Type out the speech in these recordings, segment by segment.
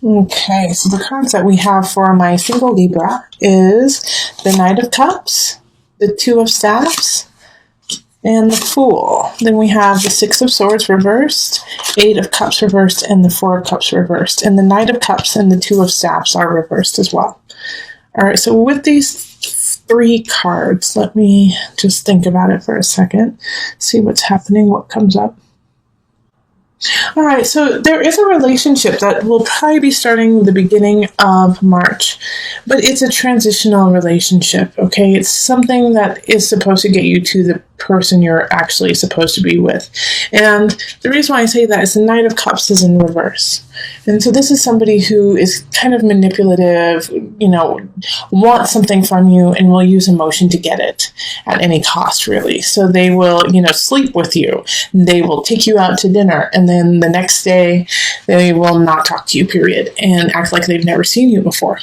Okay, so the cards that we have for my single Libra is the Knight of Cups, the Two of Staffs, and the Fool. Then we have the Six of Swords reversed, Eight of Cups reversed, and the Four of Cups reversed. And the Knight of Cups and the Two of Staffs are reversed as well. All right, so with these three cards, let me just think about it for a second, see what's happening, what comes up. All right, so there is a relationship that will probably be starting the beginning of March, but it's a transitional relationship, okay? It's something that is supposed to get you to the person you're actually supposed to be with. And the reason why I say that is the Knight of Cups is in reverse. And so this is somebody who is kind of manipulative, wants something from you and will use emotion to get it at any cost, really. So they will, sleep with you. They will take you out to dinner, and then the next day they will not talk to you, period, and act like they've never seen you before.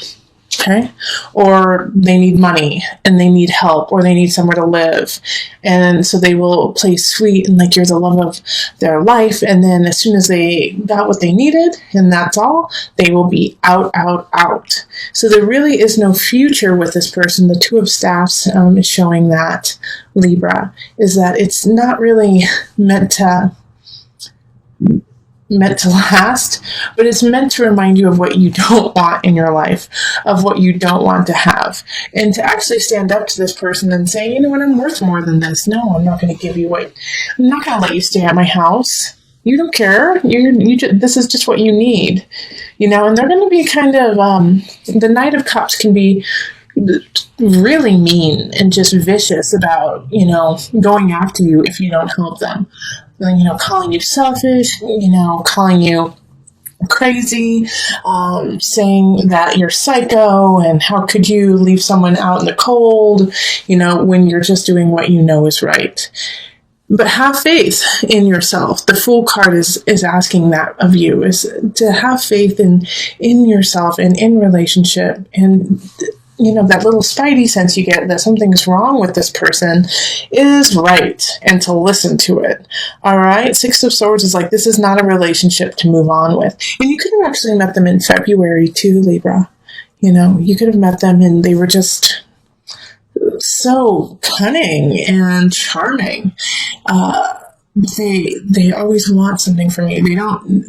Okay? Or they need money and they need help, or they need somewhere to live. And so they will play sweet and like you're the love of their life. And then as soon as they got what they needed, and that's all, they will be out. So there really is no future with this person. The Two of Staffs is showing that, Libra, is that it's not really meant to last, but it's meant to remind you of what you don't want in your life, of what you don't want to have, and to actually stand up to this person and say, you know what, I'm worth more than this. No, I'm not going to give you I'm not going to let you stay at my house. You don't care. This is just what you need, and they're going to be kind of, the Knight of Cups can be really mean and just vicious about, going after you if you don't help them. Calling you selfish, calling you crazy, saying that you're psycho, and how could you leave someone out in the cold, when you're just doing what you know is right. But have faith in yourself. The Fool card is asking that of you, is to have faith in yourself and in relationship, and that little spidey sense you get that something's wrong with this person is right, and to listen to it. All right. Six of Swords is like, this is not a relationship to move on with. And you could have actually met them in February too, Libra. You could have met them and they were just so cunning and charming. They always want something from you.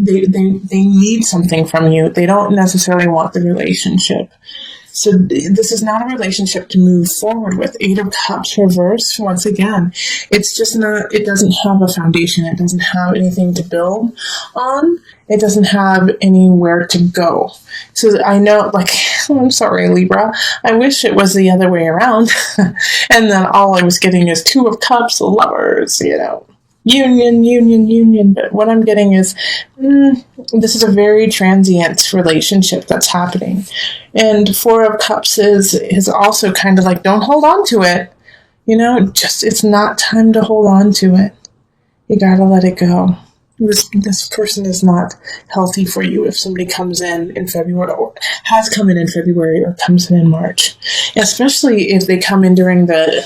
They need something from you. They don't necessarily want the relationship. So this is not a relationship to move forward with. Eight of Cups reverse, once again, it's just not, it doesn't have a foundation. It doesn't have anything to build on. It doesn't have anywhere to go. So I know, I'm sorry, Libra, I wish it was the other way around. And then all I was getting is Two of Cups, Lovers, union. But what I'm getting is, this is a very transient relationship that's happening. And Four of Cups is also kind of like, don't hold on to it. It's not time to hold on to it. You gotta let it go. This person is not healthy for you if somebody comes in February, or has come in February, or comes in March. Especially if they come in during the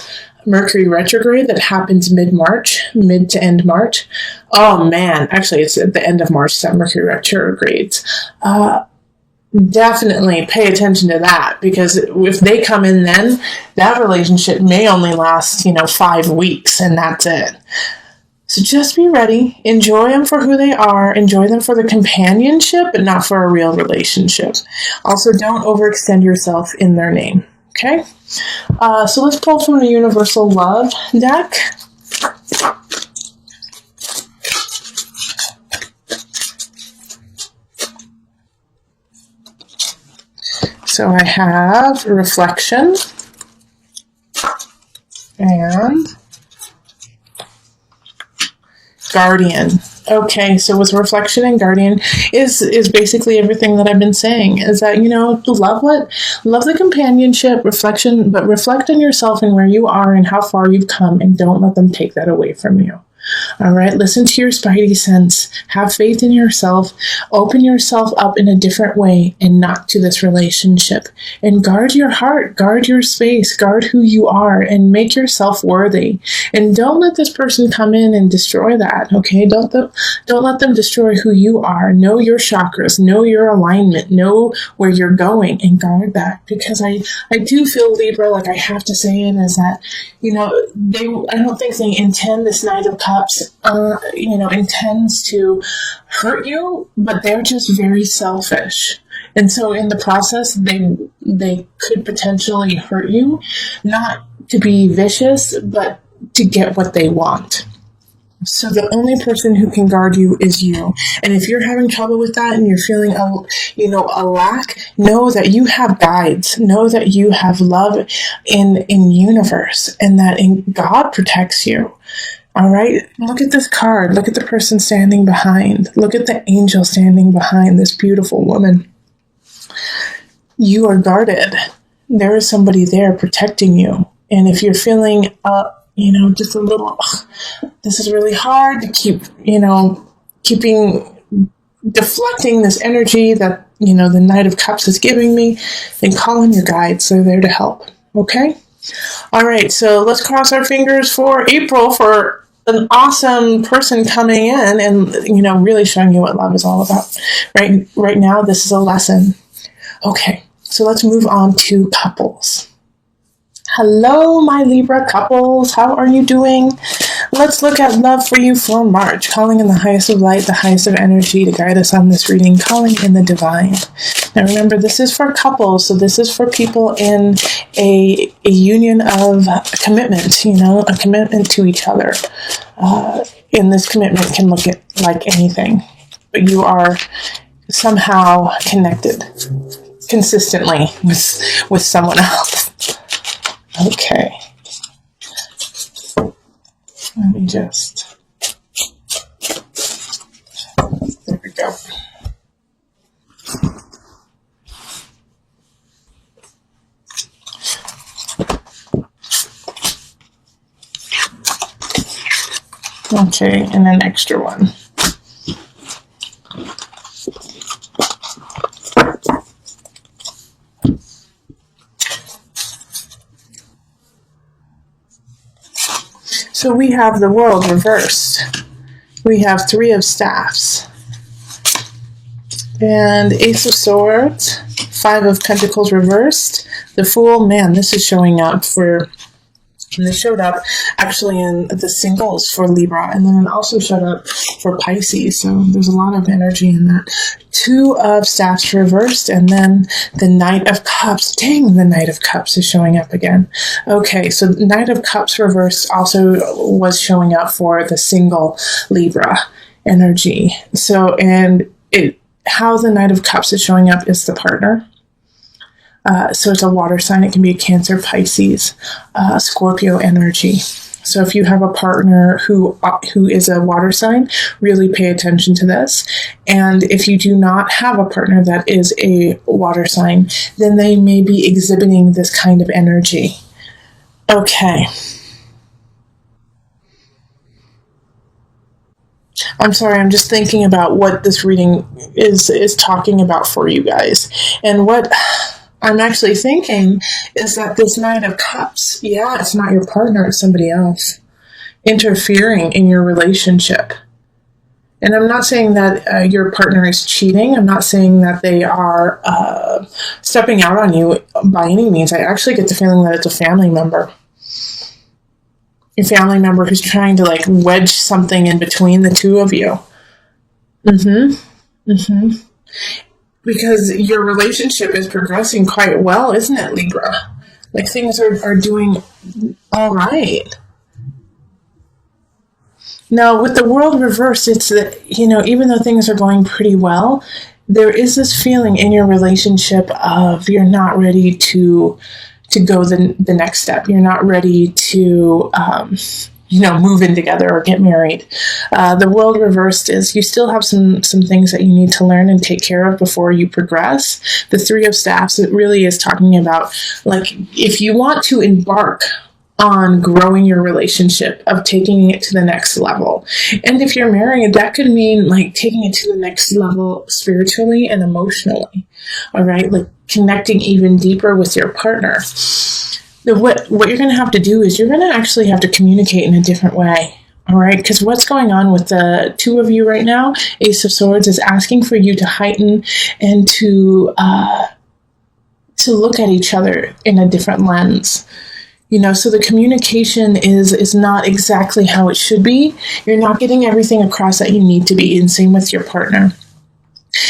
Mercury retrograde that happens mid to end March. Oh man, actually it's at the end of March that Mercury retrogrades. Definitely pay attention to that, because if they come in then, that relationship may only last, 5 weeks, and that's it. So just be ready. Enjoy them for who they are. Enjoy them for the companionship, but not for a real relationship. Also, don't overextend yourself in their name. Okay? So let's pull from the Universal Love deck. So I have Reflection and Guardian. Okay, so with Reflection and Guardian is basically everything that I've been saying, is that, love the companionship, reflection, but reflect on yourself and where you are and how far you've come, and don't let them take that away from you. All right, listen to your spidey sense. Have faith in yourself. Open yourself up in a different way and not to this relationship. And guard your heart, guard your space, guard who you are, and make yourself worthy. And don't let this person come in and destroy that, okay? Don't let them destroy who you are. Know your chakras, know your alignment, know where you're going, and guard that. Because I do feel, Libra, like I have to say it, is that, I don't think they intend this Knight of Cups, intends to hurt you, but they're just very selfish. And so in the process, they could potentially hurt you, not to be vicious, but to get what they want. So the only person who can guard you is you. And if you're having trouble with that and you're feeling a lack, know that you have guides. Know that you have love in universe, and that God protects you. All right, look at this card. Look at the person standing behind. Look at the angel standing behind this beautiful woman. You are guarded. There is somebody there protecting you. And if you're feeling, just a little, this is really hard to keep, deflecting this energy that, the Knight of Cups is giving me, then call in your guides. They're there to help. Okay? All right, so let's cross our fingers for April for an awesome person coming in and, really showing you what love is all about. Right now, this is a lesson. Okay, so let's move on to couples. Hello, my Libra couples. How are you doing? Let's look at love for you for March. Calling in the highest of light, the highest of energy to guide us on this reading. Calling in the divine. Now remember, this is for couples. So this is for people in a union of commitment, a commitment to each other. And this commitment can look like anything. But you are somehow connected consistently with someone else. Okay. Let me just... There we go. Okay, and an extra one. So we have the world reversed. We have 3 of staffs. And Ace of Swords, 5 of Pentacles reversed. The Fool, man, this is showing up for... And this showed up actually in the singles for Libra, and then it also showed up for Pisces, so there's a lot of energy in that. 2 of Staffs reversed, and then the Knight of Cups. Dang, the Knight of Cups is showing up again. Okay, so the Knight of Cups reversed also was showing up for the single Libra energy. So, how the Knight of Cups is showing up is the partner. So it's a water sign. It can be a Cancer, Pisces, Scorpio energy. So if you have a partner who is a water sign, really pay attention to this. And if you do not have a partner that is a water sign, then they may be exhibiting this kind of energy. Okay. I'm sorry, I'm just thinking about what this reading is talking about for you guys. And what I'm actually thinking is that this Knight of Cups, it's not your partner, it's somebody else interfering in your relationship. And I'm not saying that your partner is cheating. I'm not saying that they are stepping out on you by any means. I actually get the feeling that it's a family member. A family member who's trying to wedge something in between the two of you. Because your relationship is progressing quite well, isn't it, Libra? Things are doing all right. Now, with the world reversed, it's that, even though things are going pretty well, there is this feeling in your relationship of you're not ready to go the next step. You're not ready to, move in together or get married. The world reversed is you still have some things that you need to learn and take care of before you progress. The 3 of Staffs, it really is talking about, if you want to embark on growing your relationship, of taking it to the next level. And if you're married, that could mean like taking it to the next level spiritually and emotionally. All right, like connecting even deeper with your partner. What you're going to have to do is you're going to actually have to communicate in a different way. All right, because what's going on with the two of you right now, Ace of Swords, is asking for you to heighten and to look at each other in a different lens. So the communication is not exactly how it should be. You're not getting everything across that you need to be, and same with your partner.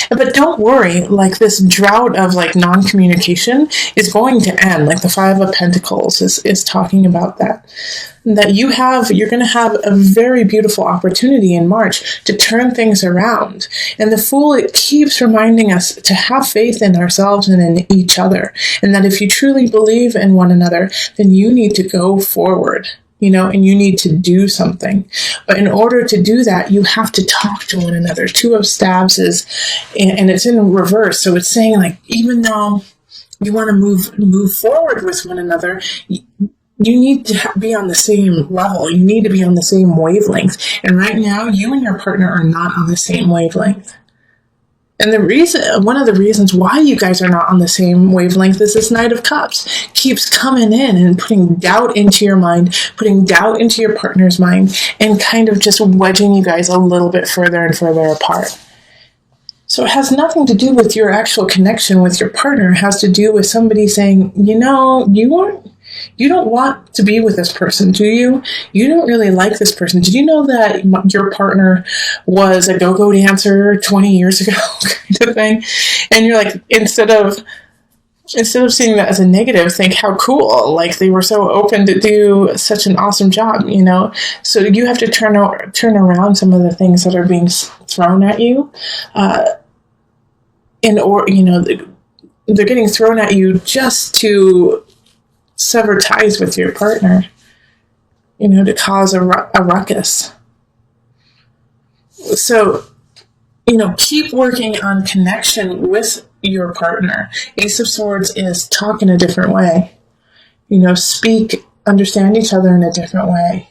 But don't worry, like this drought of like non-communication is going to end. Like the Five of Pentacles is talking about that. That you're going to have a very beautiful opportunity in March to turn things around. And the Fool, it keeps reminding us to have faith in ourselves and in each other. And that if you truly believe in one another, then you need to go forward. And you need to do something. But in order to do that, you have to talk to one another. Two of Staves and it's in reverse. So it's saying like, even though you want to move forward with one another, you need to be on the same level. You need to be on the same wavelength. And right now, you and your partner are not on the same wavelength. And one of the reasons why you guys are not on the same wavelength is this Knight of Cups keeps coming in and putting doubt into your mind, putting doubt into your partner's mind, and kind of just wedging you guys a little bit further and further apart. So it has nothing to do with your actual connection with your partner. It has to do with somebody saying, you don't want to be with this person, do you? You don't really like this person. Did you know that your partner was a go-go dancer 20 years ago, kind of thing? And you're like, instead of seeing that as a negative, think how cool. Like they were so open to do such an awesome job, So you have to turn around some of the things that are being thrown at you, they're getting thrown at you just to sever ties with your partner, to cause a ruckus. So, keep working on connection with your partner. Ace of Swords is talk in a different way. Speak, understand each other in a different way.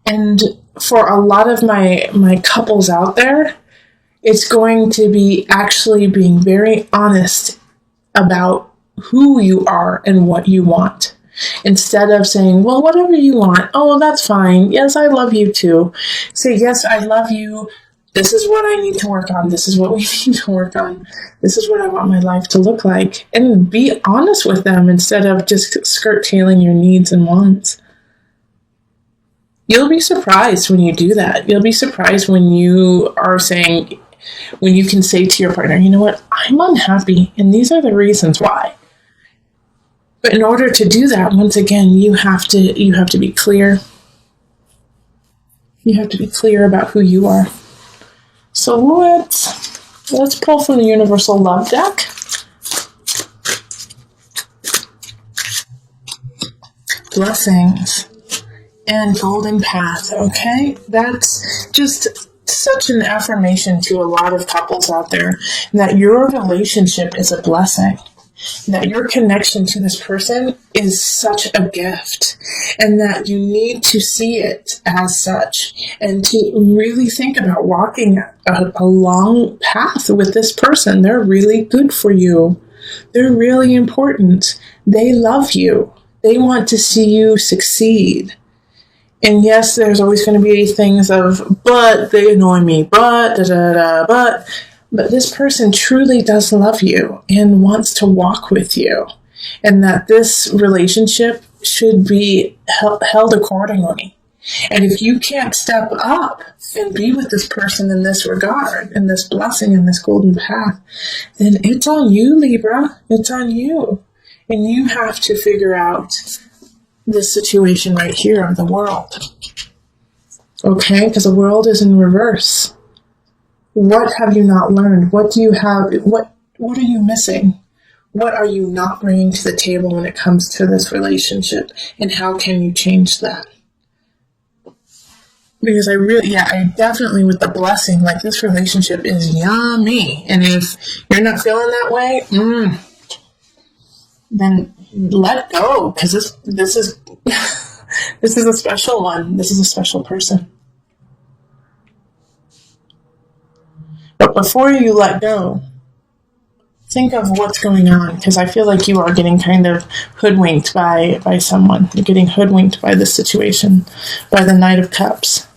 And for a lot of my couples out there, it's going to be actually being very honest about who you are and what you want. Instead of saying, well, whatever you want. Oh, well, that's fine. Yes, I love you too. Say, yes, I love you. This is what I need to work on. This is what we need to work on. This is what I want my life to look like. And be honest with them instead of just skirt-tailing your needs and wants. You'll be surprised when you do that. You'll be surprised when you can say to your partner, you know what, I'm unhappy, and these are the reasons why. But in order to do that, once again, you have to be clear. You have to be clear about who you are. So let's pull from the Universal Love deck. Blessings and Golden Path, okay? That's just such an affirmation to a lot of couples out there that your relationship is a blessing. That your connection to this person is such a gift, and that you need to see it as such, and to really think about walking a long path with this person. They're really good for you. They're really important. They love you. They want to see you succeed. And yes, there's always going to be things of, but they annoy me, but But this person truly does love you and wants to walk with you. And that this relationship should be held accordingly. And if you can't step up and be with this person in this regard, in this blessing, in this golden path, then it's on you, Libra. It's on you. And you have to figure out this situation right here of the world. Okay? Because the world is in reverse. What have you not learned? What do you have? What are you missing? What are you not bringing to the table when it comes to this relationship? And how can you change that? Because I definitely, with the blessing, like this relationship is yummy. And if you're not feeling that way, then let go. Because this is, This is a special one. This is a special person. But before you let go, think of what's going on, because I feel like you are getting kind of hoodwinked by someone. You're getting hoodwinked by this situation, by the Knight of Cups.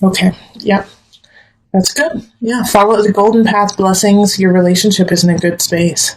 Okay, yeah, that's good. Yeah, follow the golden path blessings. Your relationship is in a good space.